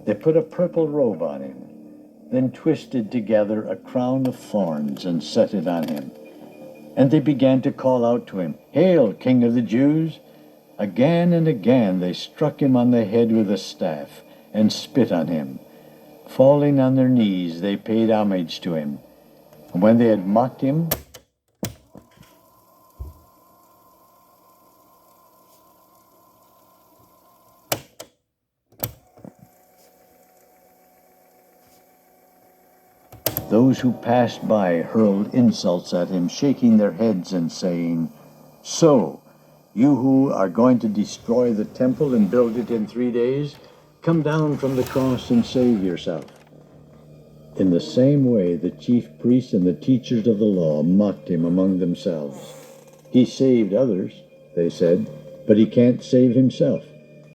They put a purple robe on him, then twisted together a crown of thorns and set it on him. And they began to call out to him, "Hail, King of the Jews!" Again and again they struck him on the head with a staff and spit on him. Falling on their knees, they paid homage to him. And when they had mocked him, those who passed by hurled insults at him, shaking their heads and saying, "So, you who are going to destroy the temple and build it in 3 days, come down from the cross and save yourself." In the same way, the chief priests and the teachers of the law mocked him among themselves. "He saved others," they said, "but he can't save himself.